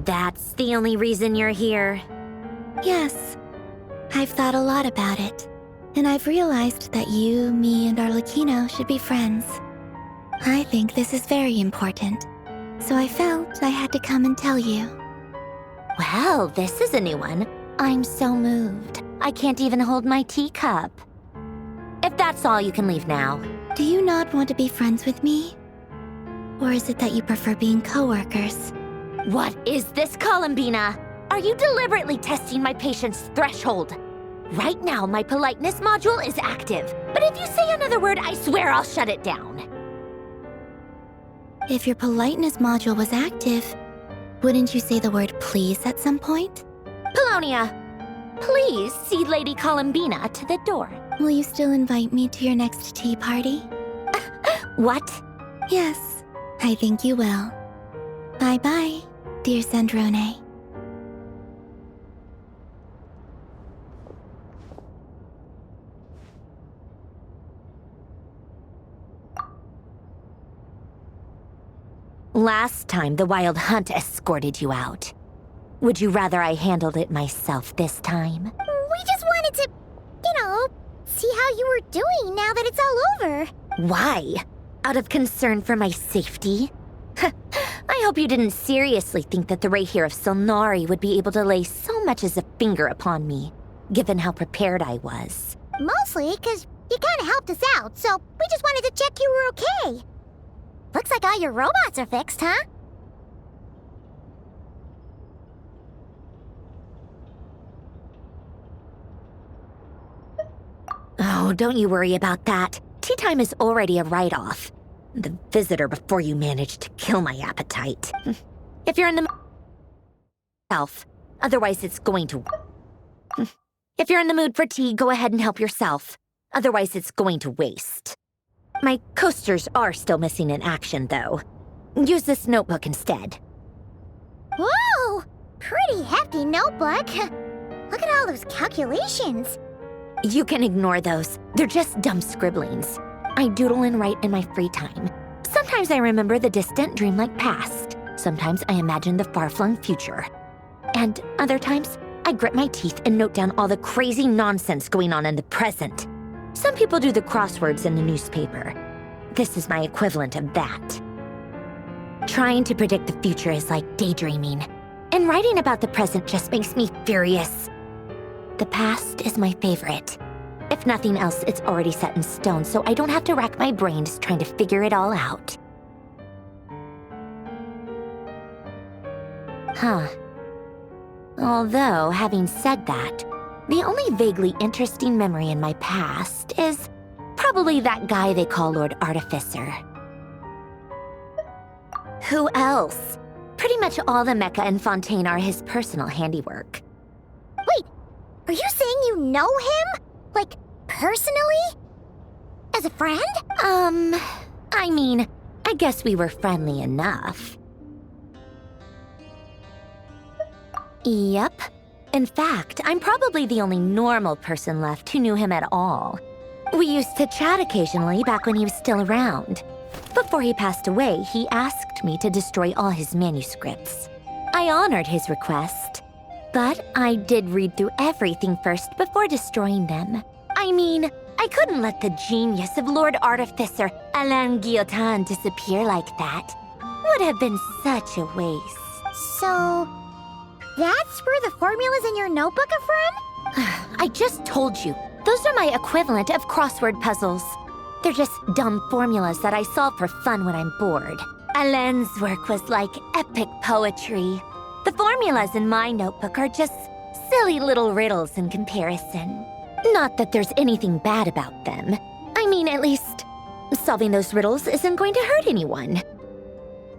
That's the only reason you're here? Yes. I've thought a lot about it, and I've realized that you, me, and Arlecchino should be friends. I think this is very important, so I felt I had to come and tell you. Well, this is a new one. I'm so moved. I can't even hold my teacup. If that's all, you can leave now. Do you not want to be friends with me? Or is it that you prefer being co-workers? What is this, Columbina? Are you deliberately testing my patience threshold? Right now, my politeness module is active, but if you say another word, I swear I'll shut it down. If your politeness module was active, wouldn't you say the word please at some point? Polonia, please see Lady Columbina to the door. Will you still invite me to your next tea party? What? Yes, I think you will. Bye-bye, dear Sandrone. Last time, the Wild Hunt escorted you out. Would you rather I handled it myself this time? We just wanted to, see how you were doing now that it's all over. Why? Out of concern for my safety? I hope you didn't seriously think that the Rayhir of Silnari would be able to lay so much as a finger upon me, given how prepared I was. Mostly because you kind of helped us out, so we just wanted to check you were okay. Looks like all your robots are fixed, huh? Oh, don't you worry about that. Tea time is already a write-off. The visitor before you managed to kill my appetite. If you're in the self, otherwise it's going to. If you're in the mood for tea, go ahead and help yourself. Otherwise it's going to waste. My coasters are still missing in action, though. Use this notebook instead. Whoa! Pretty hefty notebook. Look at all those calculations. You can ignore those. They're just dumb scribblings. I doodle and write in my free time. Sometimes I remember the distant, dreamlike past. Sometimes I imagine the far-flung future. And other times, I grit my teeth and note down all the crazy nonsense going on in the present. Some people do the crosswords in the newspaper. This is my equivalent of that. Trying to predict the future is like daydreaming, and writing about the present just makes me furious. The past is my favorite. If nothing else, it's already set in stone, so I don't have to rack my brains trying to figure it all out. Huh. Although, having said that, the only vaguely interesting memory in my past is probably that guy they call Lord Artificer. Who else? Pretty much all the mecha in Fontaine are his personal handiwork. Wait, are you saying you know him? Like, personally? As a friend? I mean, I guess we were friendly enough. Yep. In fact, I'm probably the only normal person left who knew him at all. We used to chat occasionally back when he was still around. Before he passed away, he asked me to destroy all his manuscripts. I honored his request, but I did read through everything first before destroying them. I mean, I couldn't let the genius of Lord Artificer Alain Guillotin disappear like that. Would have been such a waste. So, that's where the formulas in your notebook are from? I just told you. Those are my equivalent of crossword puzzles. They're just dumb formulas that I solve for fun when I'm bored. Alain's work was like epic poetry. The formulas in my notebook are just silly little riddles in comparison. Not that there's anything bad about them. I mean, at least, solving those riddles isn't going to hurt anyone.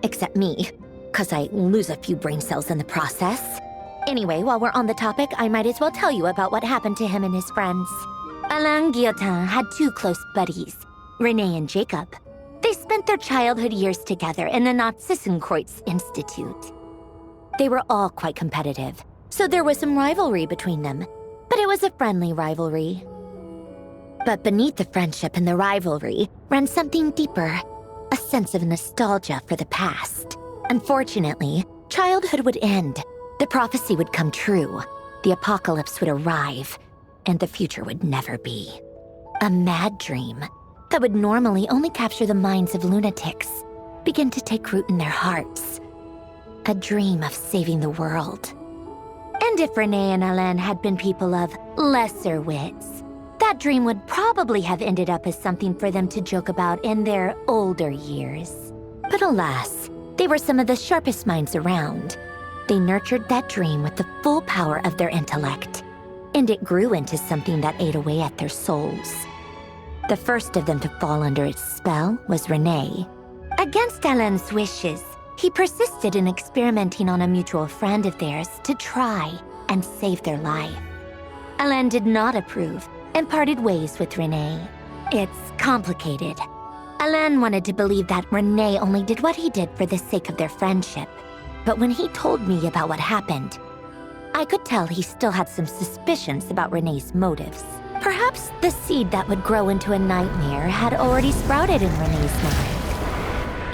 Except me, 'cause I lose a few brain cells in the process. Anyway, while we're on the topic, I might as well tell you about what happened to him and his friends. Alain Guillotin had two close buddies, Renee and Jacob. They spent their childhood years together in the Narzissenkreuz Institute. They were all quite competitive, so there was some rivalry between them, but it was a friendly rivalry. But beneath the friendship and the rivalry ran something deeper, a sense of nostalgia for the past. Unfortunately, Childhood would end, the prophecy would come true, the apocalypse would arrive, and the future would never be. A mad dream that would normally only capture the minds of lunatics begin to take root in their hearts. A dream of saving the world. And if Renee and Alain had been people of lesser wits, that dream would probably have ended up as something for them to joke about in their older years. But alas, they were some of the sharpest minds around. They nurtured that dream with the full power of their intellect, and it grew into something that ate away at their souls. The first of them to fall under its spell was Renee. Against Alain's wishes, he persisted in experimenting on a mutual friend of theirs to try and save their life. Alain did not approve and parted ways with Renee. It's complicated. Alain wanted to believe that Renee only did what he did for the sake of their friendship. But when he told me about what happened, I could tell he still had some suspicions about Renee's motives. Perhaps the seed that would grow into a nightmare had already sprouted in Renee's mind.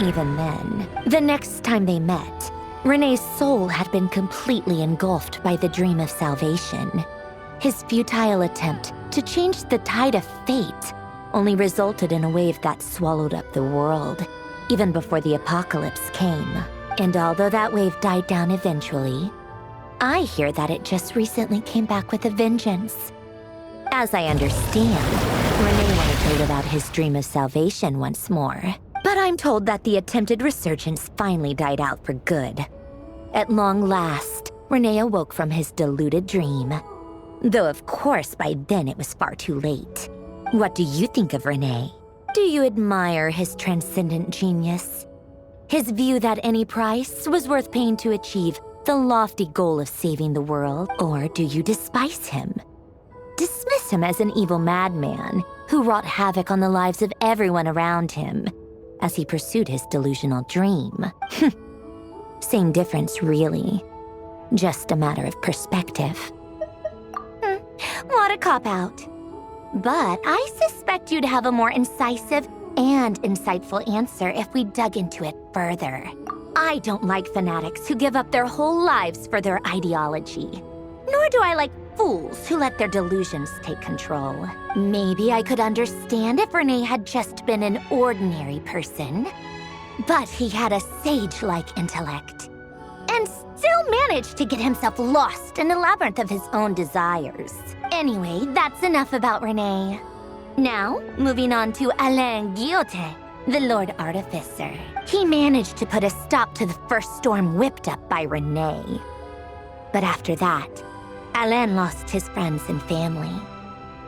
Even then, the next time they met, Renee's soul had been completely engulfed by the dream of salvation. His futile attempt to change the tide of fate only resulted in a wave that swallowed up the world, even before the apocalypse came. And although that wave died down eventually, I hear that it just recently came back with a vengeance. As I understand, Renee wanted to live out his dream of salvation once more. But I'm told that the attempted resurgence finally died out for good. At long last, Renee awoke from his deluded dream. Though of course by then it was far too late. What do you think of Renee? Do you admire his transcendent genius? His view that any price was worth paying to achieve the lofty goal of saving the world? Or do you despise him? Dismiss him as an evil madman who wrought havoc on the lives of everyone around him as he pursued his delusional dream. Same difference, really. Just a matter of perspective. What a cop-out. But I suspect you'd have a more incisive and insightful answer if we dug into it further. I don't like fanatics who give up their whole lives for their ideology. Nor do I like fools who let their delusions take control. Maybe I could understand if Renee had just been an ordinary person. But he had a sage-like intellect, and still managed to get himself lost in the labyrinth of his own desires. Anyway, that's enough about Renee. Now, moving on to Alain Guillotin, the Lord Artificer. He managed to put a stop to the first storm whipped up by Renee. But after that, Alain lost his friends and family.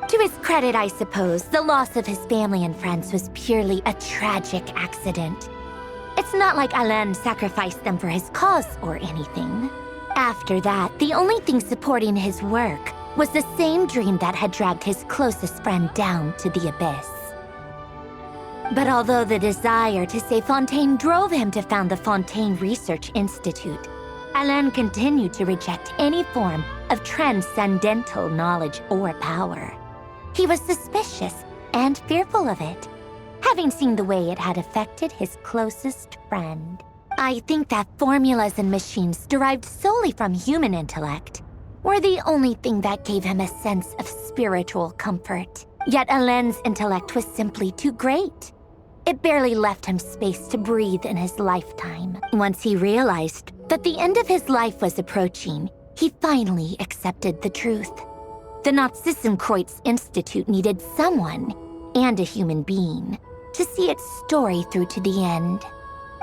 To his credit, I suppose, the loss of his family and friends was purely a tragic accident. It's not like Alain sacrificed them for his cause or anything. After that, the only thing supporting his work was the same dream that had dragged his closest friend down to the abyss. But although the desire to save Fontaine drove him to found the Fontaine Research Institute, Alain continued to reject any form of transcendental knowledge or power. He was suspicious and fearful of it, having seen the way it had affected his closest friend. I think that formulas and machines derived solely from human intellect were the only thing that gave him a sense of spiritual comfort. Yet Alain's intellect was simply too great. It barely left him space to breathe in his lifetime. Once he realized that the end of his life was approaching, he finally accepted the truth. The Nazissenkreuz Institute needed someone, and a human being, to see its story through to the end.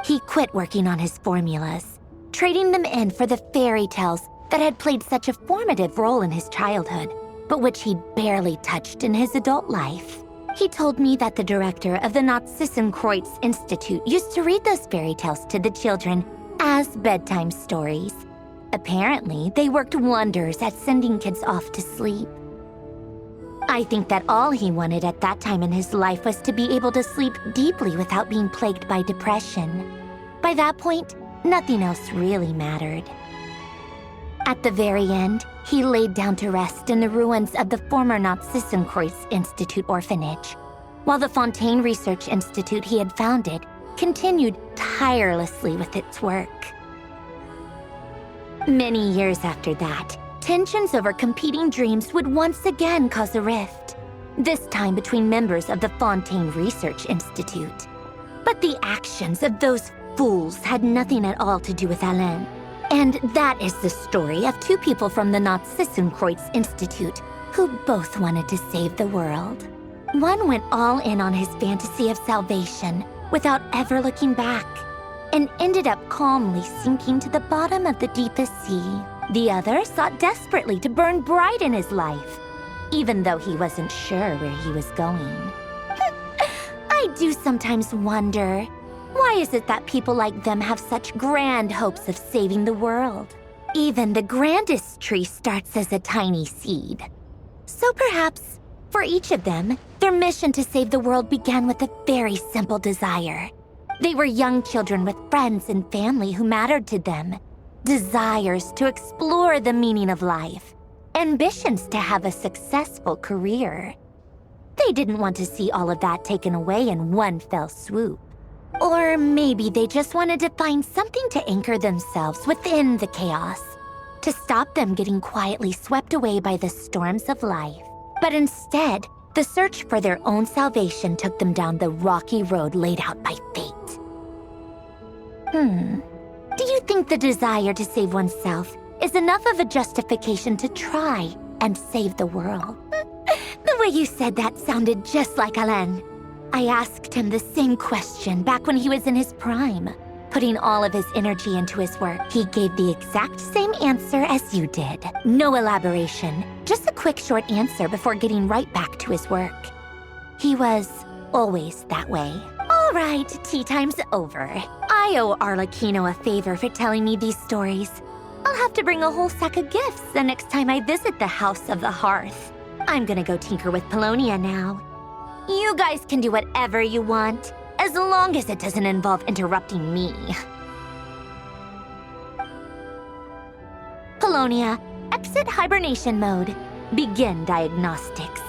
He quit working on his formulas, trading them in for the fairy tales that had played such a formative role in his childhood, but which he'd barely touched in his adult life. He told me that the director of the Nazissenkreuz Institute used to read those fairy tales to the children as bedtime stories. Apparently, they worked wonders at sending kids off to sleep. I think that all he wanted at that time in his life was to be able to sleep deeply without being plagued by depression. By that point, nothing else really mattered. At the very end, he laid down to rest in the ruins of the former Nazissenkreuz Institute orphanage, while the Fontaine Research Institute he had founded continued tirelessly with its work. Many years after that, tensions over competing dreams would once again cause a rift, this time between members of the Fontaine Research Institute. But the actions of those fools had nothing at all to do with Alain. And that is the story of two people from the Narzissenkreuz Institute who both wanted to save the world. One went all in on his fantasy of salvation without ever looking back, and ended up calmly sinking to the bottom of the deepest sea. The other sought desperately to burn bright in his life, even though he wasn't sure where he was going. I do sometimes wonder, why is it that people like them have such grand hopes of saving the world? Even the grandest tree starts as a tiny seed. So perhaps, for each of them, their mission to save the world began with a very simple desire. They were young children with friends and family who mattered to them. Desires to explore the meaning of life. Ambitions to have a successful career. They didn't want to see all of that taken away in one fell swoop. Or maybe they just wanted to find something to anchor themselves within the chaos, to stop them getting quietly swept away by the storms of life. But instead, the search for their own salvation took them down the rocky road laid out by fate. Do you think the desire to save oneself is enough of a justification to try and save the world? The way you said that sounded just like Alain. I asked him the same question back when he was in his prime, putting all of his energy into his work. He gave the exact same answer as you did. No elaboration, just a quick short answer before getting right back to his work. He was always that way. All right, tea time's over. I owe Arlecchino a favor for telling me these stories. I'll have to bring a whole sack of gifts the next time I visit the House of the Hearth. I'm gonna go tinker with Polonia now. You guys can do whatever you want, as long as it doesn't involve interrupting me. Polonia, exit hibernation mode. Begin diagnostics.